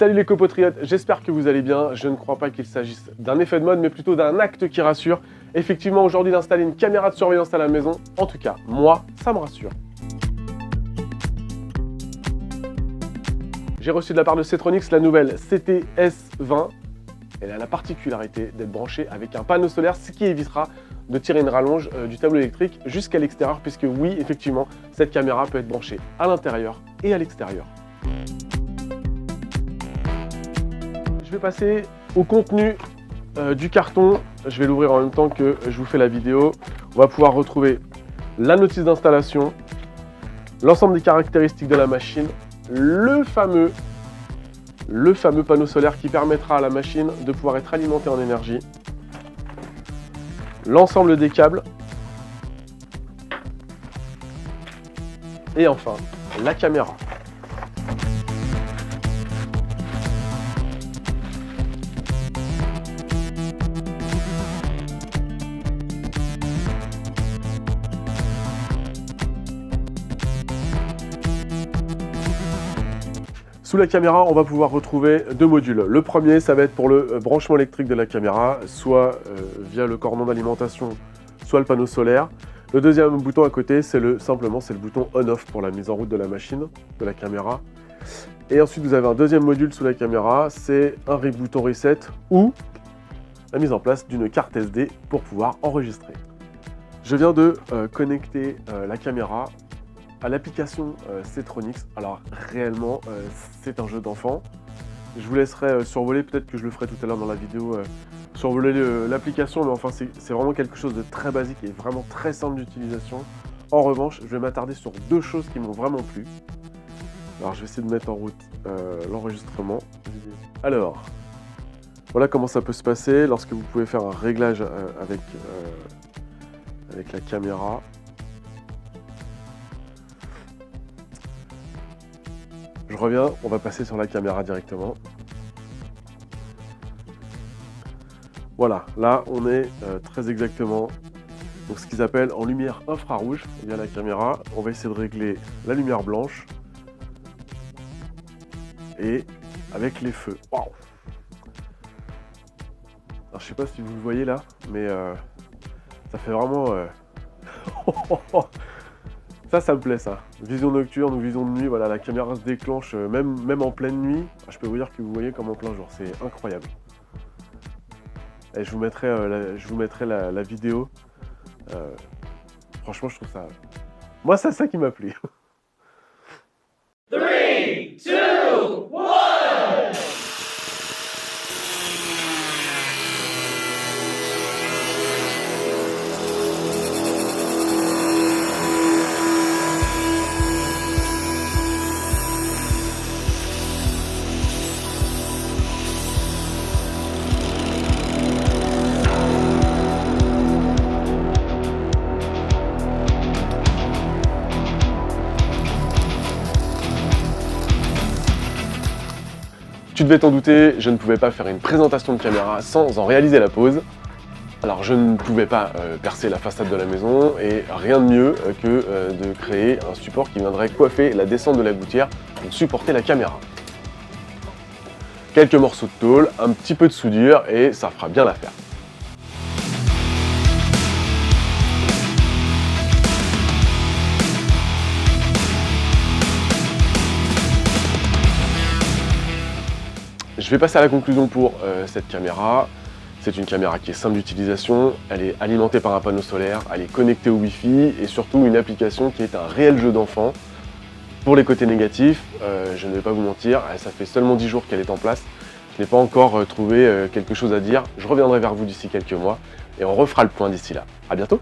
Salut les copatriotes, j'espère que vous allez bien. Je ne crois pas qu'il s'agisse d'un effet de mode, mais plutôt d'un acte qui rassure. Effectivement, aujourd'hui, d'installer une caméra de surveillance à la maison, en tout cas, moi, ça me rassure. J'ai reçu de la part de Setronics la nouvelle CTS20. Elle a la particularité d'être branchée avec un panneau solaire, ce qui évitera de tirer une rallonge du tableau électrique jusqu'à l'extérieur, puisque oui, effectivement, cette caméra peut être branchée à l'intérieur et à l'extérieur. Je vais passer au contenu du carton. Je vais l'ouvrir en même temps que je vous fais la vidéo. On va pouvoir retrouver la notice d'installation, l'ensemble des caractéristiques de la machine, le fameux panneau solaire qui permettra à la machine de pouvoir être alimentée en énergie, l'ensemble des câbles et enfin la caméra. Sous la caméra, on va pouvoir retrouver deux modules. Le premier, ça va être pour le branchement électrique de la caméra, soit via le cordon d'alimentation, soit le panneau solaire. Le deuxième bouton à côté, c'est simplement le bouton on-off pour la mise en route de la machine, de la caméra. Et ensuite, vous avez un deuxième module sous la caméra, c'est un bouton reset ou la mise en place d'une carte SD pour pouvoir enregistrer. Je viens de connecter la caméra à l'application Setronics. Alors réellement, c'est un jeu d'enfant. Je vous laisserai survoler, peut-être que je le ferai tout à l'heure dans la vidéo, survoler l'application, mais enfin c'est vraiment quelque chose de très basique et vraiment très simple d'utilisation. En revanche, je vais m'attarder sur deux choses qui m'ont vraiment plu. Alors je vais essayer de mettre en route l'enregistrement. Alors, voilà comment ça peut se passer lorsque vous pouvez faire un réglage avec la caméra. Je reviens, on va passer sur la caméra directement. Voilà, là on est très exactement donc ce qu'ils appellent en lumière infrarouge via la caméra. On va essayer de régler la lumière blanche et avec les feux. Waouh! Alors je sais pas si vous le voyez là, mais ça fait vraiment ça me plaît ça. Vision nocturne ou vision de nuit, voilà, la caméra se déclenche même en pleine nuit. Je peux vous dire que vous voyez comme en plein jour, c'est incroyable. Et je vous mettrai la vidéo. Franchement, je trouve ça... Moi, c'est ça qui m'a plu. 3, 2, 1. Tu devais t'en douter, je ne pouvais pas faire une présentation de caméra sans en réaliser la pose. Alors je ne pouvais pas percer la façade de la maison et rien de mieux que de créer un support qui viendrait coiffer la descente de la gouttière pour supporter la caméra. Quelques morceaux de tôle, un petit peu de soudure et ça fera bien l'affaire. Je vais passer à la conclusion pour cette caméra. C'est une caméra qui est simple d'utilisation, elle est alimentée par un panneau solaire, elle est connectée au Wi-Fi et surtout une application qui est un réel jeu d'enfant. Pour les côtés négatifs, je ne vais pas vous mentir, ça fait seulement 10 jours qu'elle est en place. Je n'ai pas encore trouvé quelque chose à dire. Je reviendrai vers vous d'ici quelques mois et on refera le point d'ici là. À bientôt!